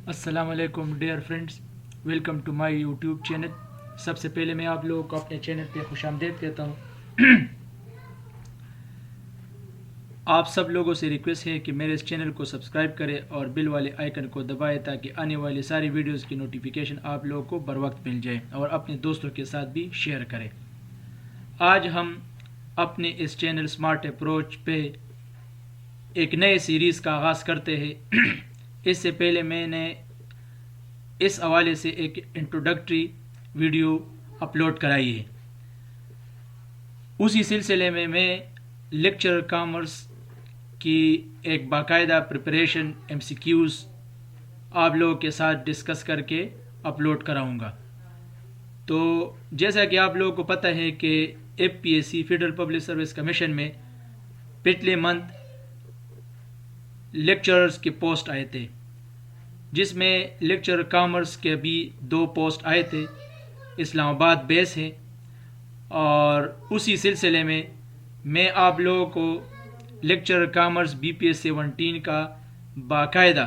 अस्सलाम वालेकुम dear friends, welcome to my YouTube channel. सबसे पहले मैं आप लोगों को अपने चैनल पे खुशामदीद कहता हूँ। आप सब लोगों से रिक्वेस्ट है कि मेरे इस चैनल को सब्सक्राइब करें और बिल वाले आइकन को दबाएं ताकि आने वाली सारी वीडियोस की नोटिफिकेशन आप लोगों को बर वक्त मिल जाए और अपने दोस्तों के साथ भी शेयर करें। आज हम अपने इस चैनल स्मार्ट अप्रोच पे एक नए सीरीज़ का आगाज़ करते हैं। इससे पहले मैंने इस हवाले से एक इंट्रोडक्टरी वीडियो अपलोड कराई है। उसी सिलसिले में मैं लेक्चर कॉमर्स की एक बाकायदा प्रिपरेशन MCQs आप लोगों के साथ डिस्कस करके अपलोड कराऊंगा। तो जैसा कि आप लोगों को पता है कि FPSC federal public service commission में पिछले मंथ लेक्चरर्स के पोस्ट आए थे, जिसमें लेक्चर कॉमर्स के भी 2 पोस्ट आए थे। इस्लामाबाद बेस है और उसी सिलसिले में मैं आप लोगों को लेक्चर कॉमर्स BPS 17 का बाकायदा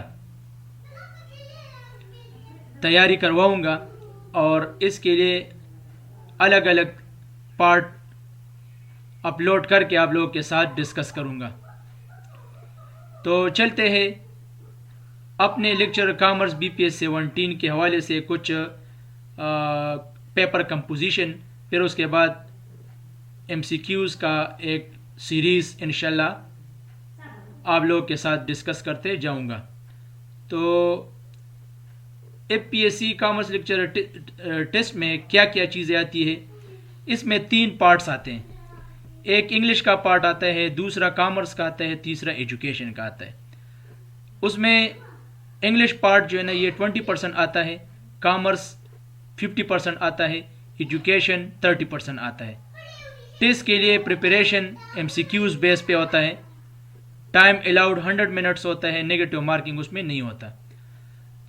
तैयारी करवाऊंगा और इसके लिए अलग अलग पार्ट अपलोड करके आप लोगों के साथ डिस्कस करूंगा। तो चलते हैं अपने लेक्चर कॉमर्स BPS 17 के हवाले से कुछ पेपर कंपोजिशन, फिर उसके बाद MCQs का एक सीरीज़ इंशाल्लाह आप लोगों के साथ डिस्कस करते जाऊंगा। तो FPSC कॉमर्स लेक्चर टेस्ट में क्या क्या चीज़ें आती है, इसमें 3 पार्ट्स आते हैं। एक इंग्लिश का पार्ट आता है, दूसरा कॉमर्स का आता है, तीसरा एजुकेशन का आता है। उसमें इंग्लिश पार्ट जो है ना ये 20% आता है, कॉमर्स 50% आता है, एजुकेशन 30% आता है। टेस्ट के लिए प्रिपरेशन MCQs बेस पे होता है। टाइम अलाउड 100 मिनट्स होता है, नेगेटिव मार्किंग उसमें नहीं होता।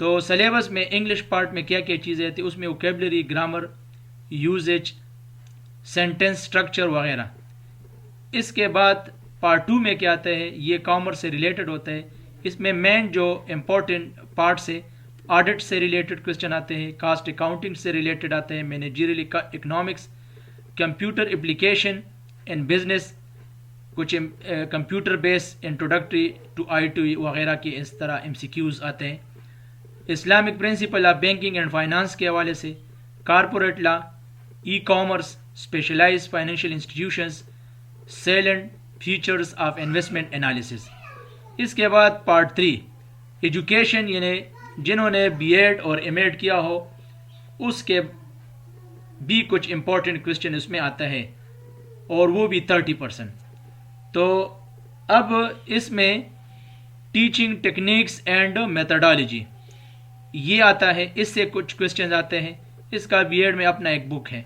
तो सिलेबस में इंग्लिश पार्ट में क्या क्या चीज़ें आती है, उसमें vocabulary, grammar, usages, sentence structure वगैरह। इसके बाद पार्ट 2 में क्या आता है, ये कॉमर्स से रिलेटेड होता है। इसमें मेन जो इम्पोर्टेंट पार्ट से ऑडिट से रिलेटेड क्वेश्चन आते हैं, कास्ट अकाउंटिंग से रिलेटेड आते हैं, managerial economics, computer application and business, कुछ computer based introductory to IT वगैरह के इस तरह MCQs आते हैं। Islamic principle of banking and finance के हवाले से, corporate law, e-commerce, specialised financial institutions, salient features of investment analysis. इसके बाद पार्ट 3 एजुकेशन, यानी जिन्होंने BEd और MAd किया हो उसके भी कुछ इम्पोर्टेंट क्वेश्चन इसमें आता है और वो भी 30%। तो अब इसमें टीचिंग टेक्निक्स एंड मेथडोलॉजी ये आता है, इससे कुछ क्वेश्चन आते हैं। इसका BEd में अपना एक बुक है।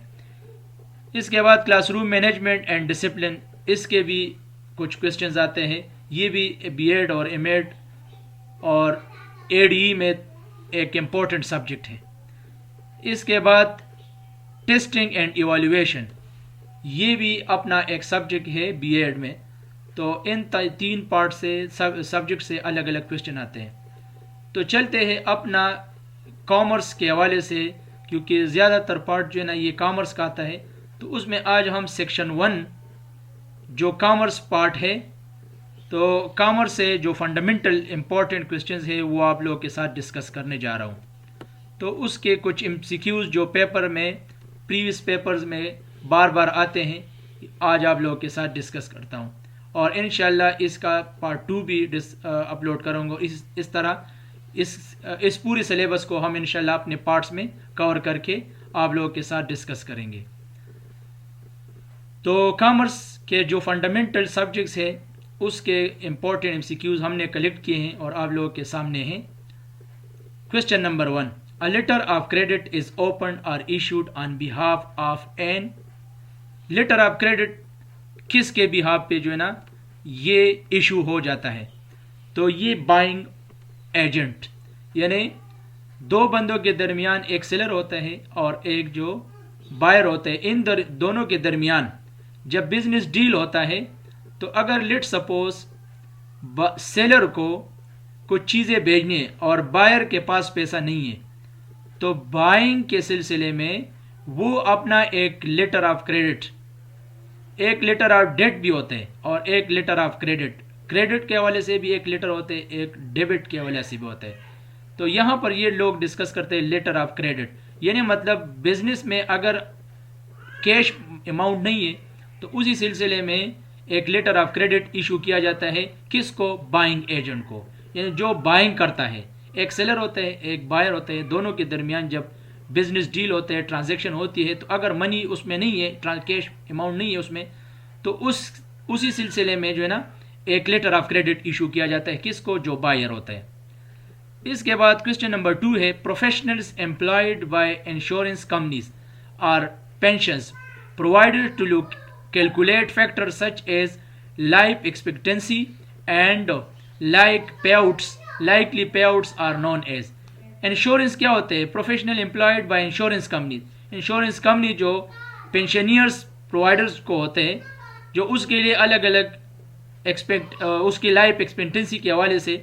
इसके बाद क्लासरूम मैनेजमेंट एंड डिसिप्लिन, इसके भी कुछ क्वेश्चंस आते हैं। ये भी BEd और MAd और ADE में एक इम्पोर्टेंट सब्जेक्ट है। इसके बाद टेस्टिंग एंड इवैल्यूएशन, ये भी अपना एक सब्जेक्ट है BEd में। तो इन 3 पार्ट से सब्जेक्ट से अलग अलग क्वेश्चन आते हैं। तो चलते हैं अपना कॉमर्स के हवाले से, क्योंकि ज़्यादातर पार्ट जो है ना ये कॉमर्स का आता है। तो उसमें आज हम सेक्शन 1 जो कॉमर्स पार्ट है, तो कॉमर्स से जो फंडामेंटल इम्पोर्टेंट क्वेश्चंस है वो आप लोगों के साथ डिस्कस करने जा रहा हूँ। तो उसके कुछ MCQs जो पेपर में प्रीवियस पेपर्स में बार बार आते हैं, आज आप लोगों के साथ डिस्कस करता हूँ और इंशाल्लाह इसका पार्ट 2 भी अपलोड करूँगा। इस तरह इस पूरे सिलेबस को हम इंशाल्लाह अपने पार्ट्स में कवर करके आप लोगों के साथ डिस्कस करेंगे। तो कॉमर्स के जो फंडामेंटल सब्जेक्ट्स है उसके इम्पोर्टेंट MCQs हमने कलेक्ट किए हैं और आप लोगों के सामने हैं। Question number 1, a letter of credit is open और issued on behalf of an. Letter of credit किसके बिहाफ पे जो है ना ये इशू हो जाता है, तो ये बाइंग एजेंट, यानी 2 बंदों के दरमियान एक सेलर होता है और एक जो बायर होता है। इन दोनों के दरमियान जब बिजनेस डील होता है, तो अगर लेट सपोज सेलर को कुछ चीज़ें भेजनी है और बायर के पास पैसा नहीं है, तो बाइंग के सिलसिले में वो अपना एक लेटर ऑफ क्रेडिट, एक लेटर ऑफ डेट भी होते हैं और एक लेटर ऑफ क्रेडिट, क्रेडिट के हवाले से भी एक लेटर होते हैं, एक डेबिट के हवाले से भी होते हैं। तो यहाँ पर ये लोग डिस्कस करते हैं लेटर ऑफ क्रेडिट, यानी मतलब बिजनेस में अगर कैश अमाउंट नहीं है तो उसी सिलसिले में एक लेटर ऑफ क्रेडिट इशू किया जाता है। किसको? बाइंग एजेंट को, यानी जो बाइंग करता है। एक सेलर होता है, एक बायर होता है, दोनों के दरमियान जब बिजनेस डील होते हैं, ट्रांजैक्शन होती है, तो अगर मनी उसमें नहीं है, कैश अमाउंट नहीं है उसमें, तो उसी सिलसिले में जो है ना एक लेटर ऑफ क्रेडिट इशू किया जाता है। किसको? जो बायर होता है। इसके बाद क्वेश्चन नंबर 2 है, professionals employed by insurance companies are pensions provided to calculate factors such as life expectancy and likely payouts are known as। Insurance क्या होते हैं? Professional employed by insurance company, insurance company जो pensioners providers को होते हैं, जो उसके लिए अलग अलग उसकी लाइफ एक्सपेक्टेंसी के हवाले से,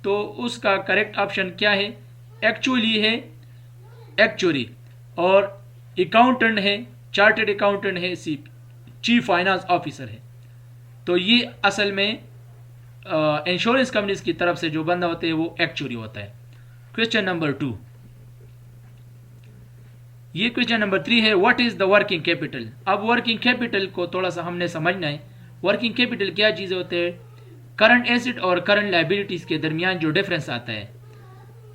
तो उसका करेक्ट ऑप्शन क्या है? एक्चुअली है एक्चुअरी, और अकाउंटेंट है, चार्टर्ड अकाउंटेंट है, चीफ फाइनेंस ऑफिसर है। तो ये असल में इंश्योरेंस कंपनीज की तरफ से जो बंदा होते हैं वो एक्चुअरी होता है। क्वेश्चन नंबर 2, ये क्वेश्चन नंबर 3 है, what is the working capital. अब वर्किंग कैपिटल को थोड़ा सा हमने समझना है। वर्किंग कैपिटल क्या चीज़ होते हैं? करंट एसेट और करंट लाइबिलिटीज के दरमियान जो डिफरेंस आता है,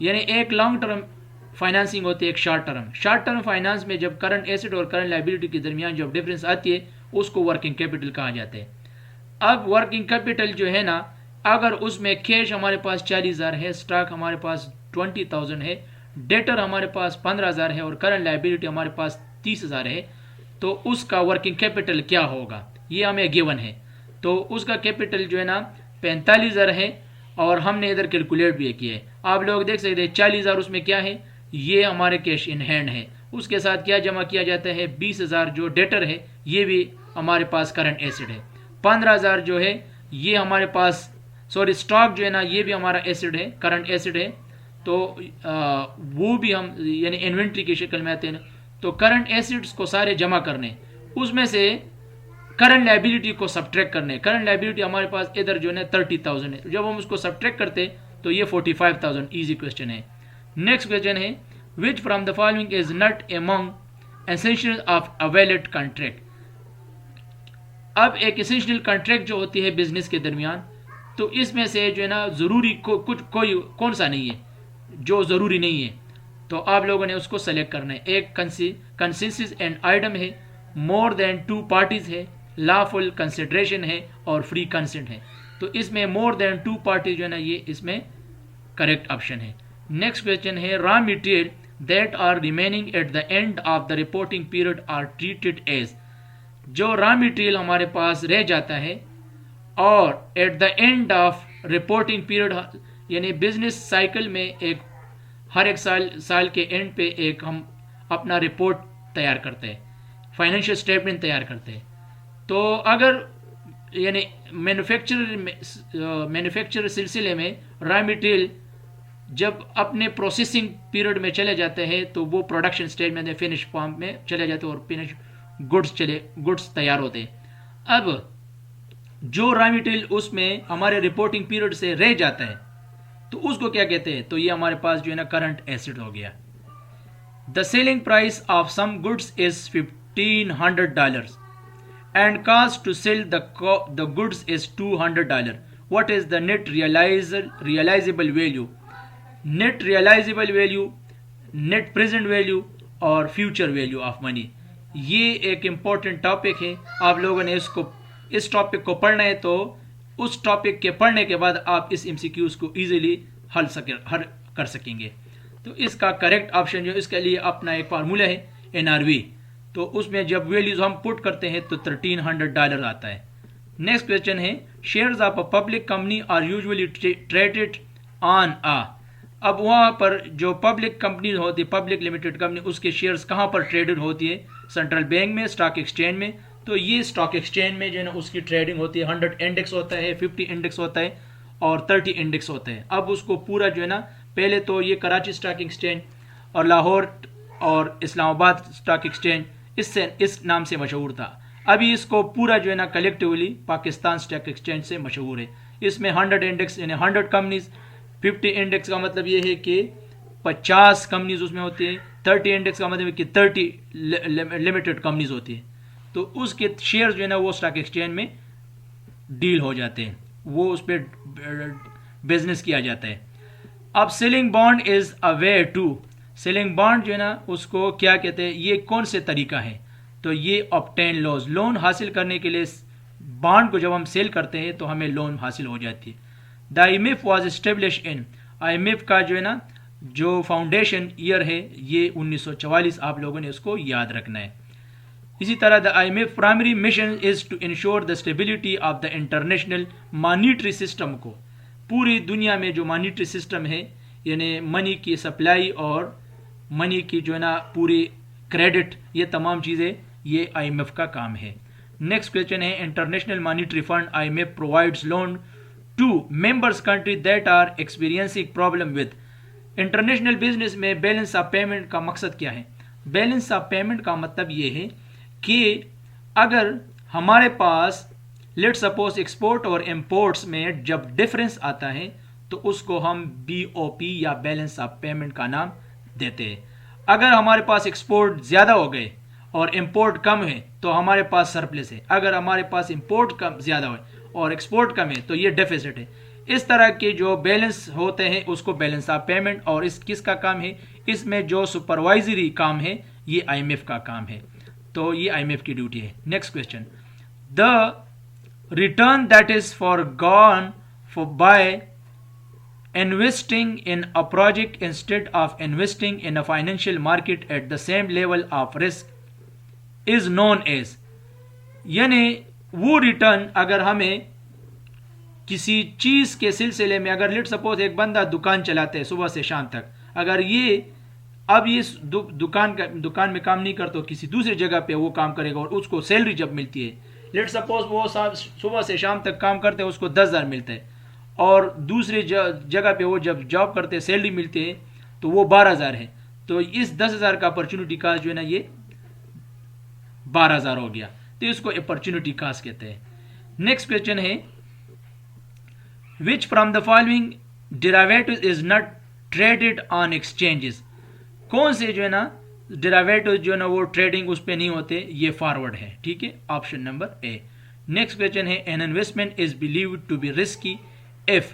यानी एक लॉन्ग टर्म फाइनेंसिंग होती है, एक short term. Short term finance में जब करंट एसेट और करंट लाइबिलिटी के दरमियान जब डिफरेंस आती है उसको वर्किंग कैपिटल कहा जाता है। अब वर्किंग कैपिटल जो है ना, अगर उसमें कैश हमारे पास 40,000 है, स्टॉक हमारे पास 20,000 है, डेटर हमारे पास 15,000 है और करंट लाइबिलिटी हमारे पास 30,000 है, तो उसका वर्किंग कैपिटल क्या होगा? ये हमें गिवन है। तो उसका कैपिटल जो है ना 45,000 है और हमने इधर कैलकुलेट भी किया है। आप लोग देख सकते हैं 40,000 उसमें क्या है? ये हमारे कैश इन हैंड है। उसके साथ क्या जमा किया जाता है? 20,000 जो डेटर है, ये भी हमारे पास करंट एसेट है। 15,000 जो है ये हमारे पास स्टॉक जो है ना, ये भी हमारा एसेट है, करंट एसेट है। तो वो भी हम यानी इन्वेंट्री की शक्ल में आते हैं। तो करंट एसेट्स को सारे जमा करने, उसमें से करंट लाइबिलिटी को सब्ट्रैक्ट करने। करंट लाइबिलिटी हमारे पास इधर जो है 30,000 है, जब हम उसको सब्ट्रैक्ट करते तो ये 45,000। इजी क्वेश्चन है। नेक्स्ट क्वेश्चन है, which from the following is not among essential of a valid contract. अब एक एसेंशियल कॉन्ट्रैक्ट जो होती है बिजनेस के दरमियान, तो इसमें से जो है ना जरूरी कोई कौन सा नहीं है जो जरूरी नहीं है, तो आप लोगों ने उसको सेलेक्ट करना है। एक कंसेंसस एंड आइटम है, मोर देन 2 पार्टीज है, लॉफुल कंसिडरेशन है और फ्री कंसेंट है। तो इसमें मोर देन 2 पार्टीज जो है ना, ये इसमें करेक्ट ऑप्शन है। नेक्स्ट क्वेश्चन है, raw material that are remaining at the end of the reporting period are treated as. जो रॉ मटेरियल हमारे पास रह जाता है और at the end of reporting period, यानी बिजनेस साइकिल में एक हर एक साल के एंड पे एक हम अपना रिपोर्ट तैयार करते हैं, फाइनेंशियल स्टेटमेंट तैयार करते हैं। तो अगर यानी मैन्युफैक्चर सिलसिले में रॉ मटेरियल जब अपने प्रोसेसिंग पीरियड में चले जाते हैं तो वो प्रोडक्शन स्टेज में फिनिश फॉर्म में चले जाते हैं और फिनिश गुड्स तैयार होते हैं। अब जो रॉ मटेरियल उसमें हमारे रिपोर्टिंग पीरियड से रह जाता है तो उसको क्या कहते हैं? तो ये हमारे पास जो है ना करंट एसेट हो गया। The selling price of some goods is $1,500 and cost to sell the goods is $200। What is the net realizable value? Net realizable value, net present value और फ्यूचर वैल्यू ऑफ मनी, ये एक important topic है। आप लोगों ने इस topic को पढ़ना है, तो उस टॉपिक के पढ़ने के बाद आप इस MCQs को इजीली हल कर सकेंगे। तो इसका करेक्ट ऑप्शन जो इसके लिए अपना एक फार्मूला है NRV, तो उसमें जब वैल्यूज हम पुट करते हैं तो $1,300 आता है। नेक्स्ट क्वेश्चन है, shares of a public company are usually traded on आ। अब वहाँ पर जो पब्लिक कंपनी होती है, पब्लिक लिमिटेड कंपनी, उसके शेयर्स कहाँ पर ट्रेडेड होती है? सेंट्रल बैंक में, स्टॉक एक्सचेंज में। तो ये स्टॉक एक्सचेंज में जो है ना उसकी ट्रेडिंग होती है। 100 इंडेक्स होता है, 50 इंडेक्स होता है और 30 इंडेक्स होते हैं। अब उसको पूरा जो है ना, पहले तो ये कराची स्टॉक एक्सचेंज और लाहौर और इस्लामाबाद स्टॉक एक्सचेंज इस नाम से मशहूर था। अभी इसको पूरा जो है ना कलेक्टिवली पाकिस्तान स्टॉक एक्सचेंज से मशहूर है। इसमें 100 इंडेक्स यानी 100 कंपनीज, 50 इंडेक्स का मतलब ये है कि 50 कंपनीज उसमें होती है, 30 इंडेक्स का मतलब है कि 30 लिमिटेड कंपनीज होती है। तो उसके शेयर जो है ना वो स्टॉक एक्सचेंज में डील हो जाते हैं, वो उस पर बिजनेस किया जाता है। अब selling bond is a way to, selling bond जो है ना उसको क्या कहते हैं, ये कौन से तरीका है, तो ये ऑब्टेन लॉज, लोन हासिल करने के लिए बॉन्ड को जब हम सेल करते हैं तो हमें लोन हासिल हो जाती है। The IMF was establish in, IMF का जो है ना जो फाउंडेशन ईयर है ये 1944, आप लोगों ने उसको याद रखना है। इसी तरह the IMF primary mission is to ensure the stability of the international monetary system को, पूरी दुनिया में जो मॉनिटरी सिस्टम है यानी मनी की सप्लाई और मनी की जो है ना पूरी क्रेडिट, ये तमाम चीज़ें ये IMF का काम है। नेक्स्ट क्वेश्चन है, international monetary fund IMF provides loan to members country that are experiencing problem with, international business में बैलेंस ऑफ पेमेंट का मकसद क्या है? बैलेंस ऑफ पेमेंट का मतलब ये है कि अगर हमारे पास लेट सपोज एक्सपोर्ट और इंपोर्ट्स में जब डिफरेंस आता है तो उसको हम BOP या बैलेंस ऑफ पेमेंट का नाम देते हैं। अगर हमारे पास एक्सपोर्ट ज़्यादा हो गए और इंपोर्ट कम है तो हमारे पास सरप्लस है, अगर हमारे पास इंपोर्ट कम ज़्यादा हो और एक्सपोर्ट कम है तो ये डेफिसिट है। इस तरह के जो बैलेंस होते हैं उसको बैलेंस ऑफ पेमेंट, और इस किसका काम है, इसमें जो सुपरवाइजरी काम है ये IMF का काम है, तो ये IMF की ड्यूटी है। Next question, the return that is forgone for by investing in a project instead of investing in a financial market at the same level of risk is known as, यानी वो return अगर हमें किसी चीज़ के सिलसिले में, अगर लेट सपोज एक बंदा दुकान चलाते हैं सुबह से शाम तक, अगर ये अब ये दुकान में काम नहीं करता, किसी दूसरी जगह पे वो काम करेगा और उसको सैलरी जब मिलती है, लेट सपोज वो सुबह से शाम तक काम करते हैं उसको 10,000 मिलता है, और दूसरी जगह पे वो जब जॉब करते हैं सैलरी मिलती है तो वो 12,000 है, तो इस 10,000 का अपॉर्चुनिटी कास्ट जो है ना ये 12,000 हो गया, तो इसको अपॉर्चुनिटी कास्ट कहते हैं। नेक्स्ट क्वेश्चन है, which from the following derivative is not traded on exchanges, कौन से जो है ना डेरिवेटिव जो है ना वो ट्रेडिंग उस पर नहीं होते, ये फॉरवर्ड है, ठीक है, option number A. Next question है, an investment is believed to be risky if,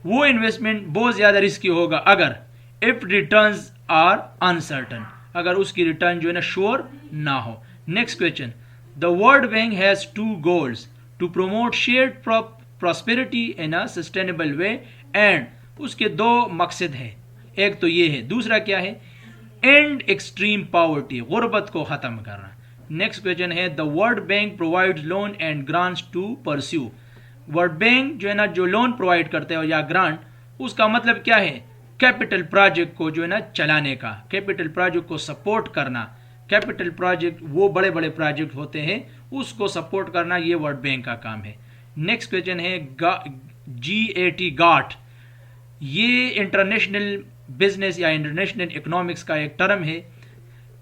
वो इन्वेस्टमेंट बहुत ज्यादा रिस्की होगा अगर, इफ रिटर्न्स आर अनसर्टन, अगर उसकी रिटर्न जो है ना श्योर ना हो। Next question, the world bank has 2 goals to promote shared prosperity in a sustainable way and, उसके 2 मकसद है, एक तो ये है, दूसरा क्या है, एंड एक्सट्रीम पॉवर्टी, गुर्बत को खत्म करना। नेक्स्ट क्वेश्चन है, the world bank provides loan and grants to pursue, world bank जो है ना जो लोन प्रोवाइड करते हैं या ग्रांट, उसका मतलब क्या है, कैपिटल प्रोजेक्ट को जो है ना चलाने का, कैपिटल प्रोजेक्ट को सपोर्ट करना, कैपिटल प्रोजेक्ट वो बड़े बड़े प्रोजेक्ट होते हैं उसको सपोर्ट करना, ये वर्ल्ड बैंक का काम है। नेक्स्ट क्वेश्चन है, GATT गाट, ये इंटरनेशनल बिजनेस या इंटरनेशनल इकोनॉमिक्स का एक टर्म है,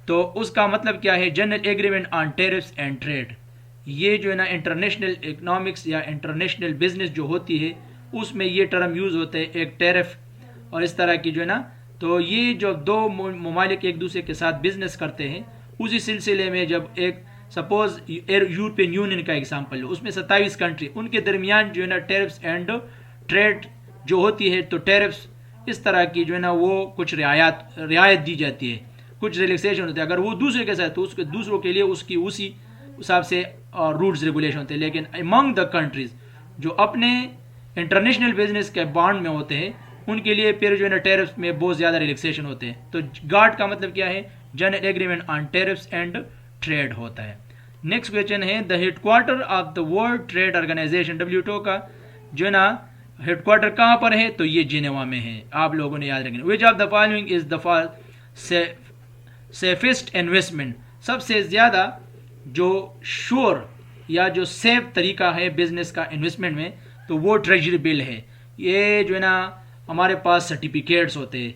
तो उसका मतलब क्या है, general agreement on tariffs and trade, ये जो है ना इंटरनेशनल इकोनॉमिक्स या इंटरनेशनल बिजनेस जो होती है उसमें ये टर्म यूज़ होते हैं, एक टैरिफ और इस तरह की जो है ना, तो ये जो 2 ममालिक एक दूसरे के साथ बिजनेस करते हैं उसी सिलसिले में जब एक सपोज यूरोपियन यूनियन का एग्जांपल लो, उसमें 27 कंट्री, उनके दरमियान जो है ना टैरिफ्स एंड ट्रेड जो होती है, तो टैरिफ्स इस तरह की जो है ना वो कुछ रियायत दी जाती है, कुछ रिलैक्सेशन होते हैं, अगर वो दूसरे के साथ तो उसके दूसरों के लिए उसकी उसी हिसाब से रूल्स रेगुलेशन होते हैं, लेकिन अमंग द कंट्रीज जो अपने इंटरनेशनल बिजनेस के बॉन्ड में होते हैं उनके लिए फिर जो है ना टैरिफ्स में बहुत ज़्यादा रिलैक्सेशन होते हैं। तो गाट का मतलब क्या है, general agreement on tariffs and trade होता है। नेक्स्ट क्वेश्चन है, the headquarter of the world trade organization WTO का जो है ना हेडक्वार्टर कहाँ पर है, तो ये जिनेवा में है, आप लोगों ने याद रखना। Which of the following is the safest investment, सबसे ज़्यादा जो श्योर या जो सेफ तरीका है बिजनेस का इन्वेस्टमेंट में, तो वो ट्रेजरी बिल है, ये जो है ना हमारे पास सर्टिफिकेट्स होते हैं,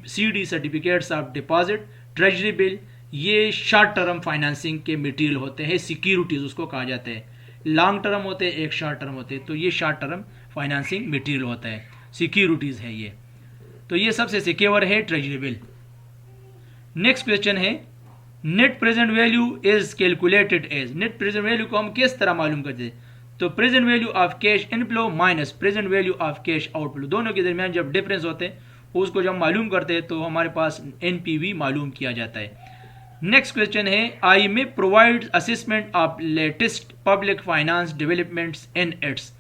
CD certificates of deposit, treasury bill, ये शॉर्ट टर्म फाइनेंसिंग के मटेरियल होते हैं, सिक्योरिटीज उसको कहा जाता है। लॉन्ग टर्म होते हैं, एक शॉर्ट टर्म होते हैं, तो ये शॉर्ट टर्म फाइनेंसिंग मटेरियल होता है, सिक्योरिटीज है ये। तो ये सबसे सिक्योर है ट्रेजरी बिल। नेक्स्ट क्वेश्चन है net present value is calculated as. Net present value को हम किस तरह मालूम करते हैं? तो present value of cash inflow minus present value of cash outflow, दोनों के दरमियान जब डिफरेंस होते हैं उसको जब मालूम करते हैं तो हमारे पास NPV मालूम किया जाता है। नेक्स्ट क्वेश्चन है IMF provides assessment of latest public finance developments in its.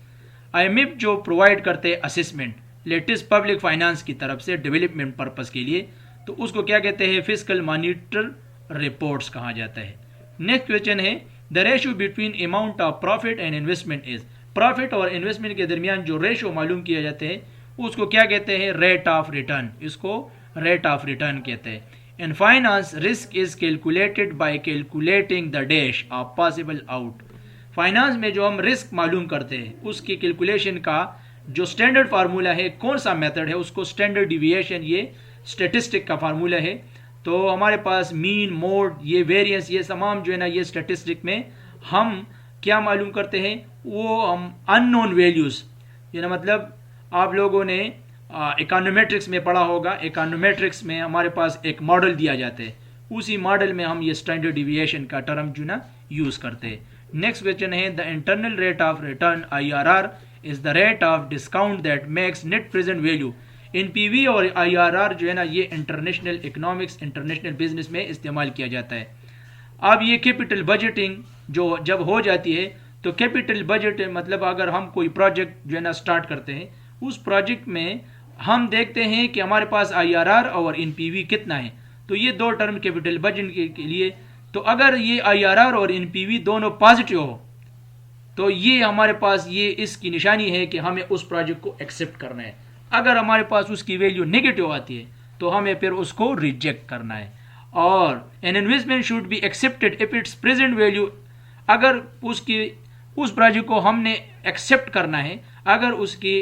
IMF जो प्रोवाइड करते हैं असेसमेंट लेटेस्ट पब्लिक फाइनेंस की तरफ से डेवलपमेंट पर्पस के लिए, तो उसको क्या कहते हैं? फिस्कल मॉनिटर रिपोर्ट्स कहा जाता है। नेक्स्ट क्वेश्चन है the ratio between amount of profit and investment is. Profit और इन्वेस्टमेंट के दरमियान जो रेशियो मालूम किया जाते हैं उसको क्या कहते हैं? रेट ऑफ रिटर्न, इसको रेट ऑफ रिटर्न कहते हैं। In finance risk is calculated by calculating the dash of possible out. Finance में जो हम रिस्क मालूम करते हैं उसकी कैलकुलेशन का जो स्टैंडर्ड फार्मूला है, कौन सा मेथड है, उसको स्टैंडर्ड डिविएशन, ये स्टेटिस्टिक का फार्मूला है। तो हमारे पास मीन, मोड, ये वेरिएंस, ये तमाम जो है ना ये स्टैटिस्टिक में हम क्या मालूम करते हैं? वो हम अननोन वैल्यूज, ये ना मतलब आप लोगों ने इकोनोमेट्रिक्स में पढ़ा होगा। इकोनोमेट्रिक्स में हमारे पास एक मॉडल दिया जाता है, उसी मॉडल में हम ये स्टैंडर्ड डिविएशन का टर्म जो ना यूज करते हैं। नेक्स्ट क्वेश्चन है the internal rate of return IRR is the rate of discount that makes net present value. NPV और IRR जो है ना ये इंटरनेशनल इकोनॉमिक्स, इंटरनेशनल बिजनेस में इस्तेमाल किया जाता है। अब ये कैपिटल बजटिंग जो जब हो जाती है तो कैपिटल बजट मतलब अगर हम कोई प्रोजेक्ट जो है ना स्टार्ट करते हैं, उस प्रोजेक्ट में हम देखते हैं कि हमारे पास IRR और NPV कितना है। तो ये दो टर्म कैपिटल बजट के लिए, तो अगर ये IRR और NPV दोनों पॉजिटिव हो तो ये हमारे पास ये इसकी निशानी है कि हमें उस प्रोजेक्ट को एक्सेप्ट करना है। अगर हमारे पास उसकी वैल्यू नेगेटिव आती है तो हमें फिर उसको रिजेक्ट करना है। और an investment should be accepted if it's present value, अगर उस प्रोजेक्ट को हमने एक्सेप्ट करना है अगर उसकी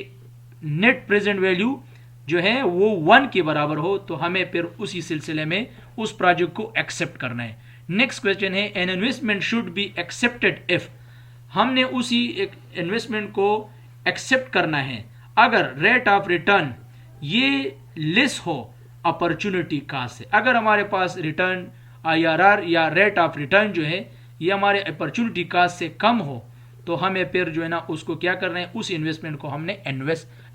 नेट प्रेजेंट वैल्यू जो है वो 1 के बराबर हो तो हमें फिर उसी सिलसिले में उस प्रोजेक्ट को एक्सेप्ट करना है। नेक्स्ट क्वेश्चन है an investment should be accepted if, हमने उसी एक इन्वेस्टमेंट को एक्सेप्ट करना है अगर रेट ऑफ रिटर्न ये लेस हो अपॉर्चुनिटी कॉस्ट से। अगर हमारे पास रिटर्न IRR या रेट ऑफ रिटर्न जो है ये हमारे अपॉर्चुनिटी कॉस्ट से कम हो तो हमें फिर जो है ना उसको क्या करना है? उस इन्वेस्टमेंट को हमने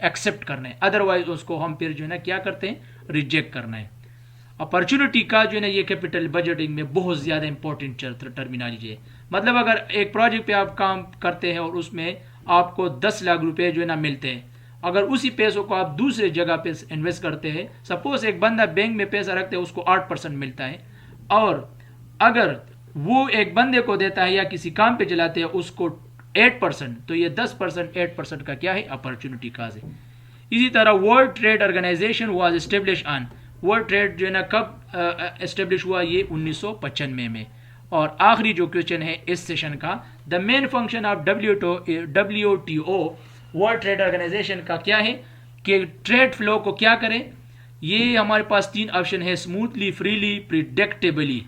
एक्सेप्ट करना है, अदरवाइज उसको हम फिर जो है ना क्या करते हैं? रिजेक्ट करना है। अपॉर्चुनिटी का जो है ना ये कैपिटल बजटिंग में बहुत ज़्यादा इंपॉर्टेंट टर्मिनोलॉजी है। मतलब अगर एक प्रोजेक्ट पे आप काम करते हैं और उसमें आपको 10 लाख रुपए जो है ना मिलते हैं, अगर उसी पैसों को आप दूसरे जगह पे इन्वेस्ट करते हैं, सपोज एक बंदा बैंक में पैसा रखते हैं उसको 8% मिलता है, और अगर वो एक बंदे को देता है या किसी काम पे चलाते हैं उसको 8%, तो ये 10% 8% का क्या है? अपॉर्चुनिटी कॉस्ट है। इसी तरह world trade organization was establish on, world trade जो है ना कब एस्टेब्लिश हुआ? ये 1995 में। और आखिरी जो क्वेश्चन है इस सेशन का, the main function of WTO world trade organization का क्या है कि ट्रेड फ्लो को क्या करें? ये हमारे पास 3 ऑप्शन है, स्मूथली, फ्रीली, प्रिडिक्टेबली।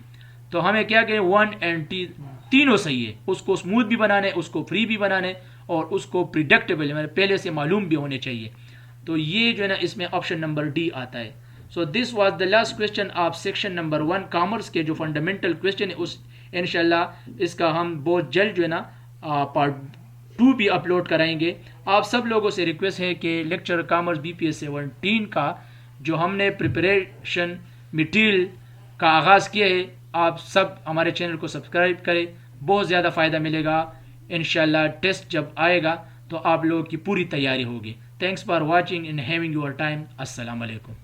तो हमें क्या करें? 1 and 2 तीनों सही है, उसको स्मूथ भी बनाने, उसको फ्री भी बनाने और उसको प्रिडिक्टेबल पहले से मालूम भी होने चाहिए। तो ये जो है ना इसमें ऑप्शन नंबर D आता है। So this was the last question of section number 1 commerce के जो फंडामेंटल क्वेश्चन है उस इंशाल्लाह इसका हम बहुत जल्द जो है ना पार्ट 2 भी अपलोड कराएंगे। आप सब लोगों से रिक्वेस्ट है कि लेक्चर कॉमर्स BPS 17 का जो हमने प्रिपरेशन मटेरियल का आगाज़ किया है, आप सब हमारे चैनल को सब्सक्राइब करें, बहुत ज़्यादा फ़ायदा मिलेगा। इंशाल्लाह टेस्ट जब आएगा तो आप लोगों की पूरी तैयारी होगी। Thanks for watching and having your time. अस्सलाम वालेकुम।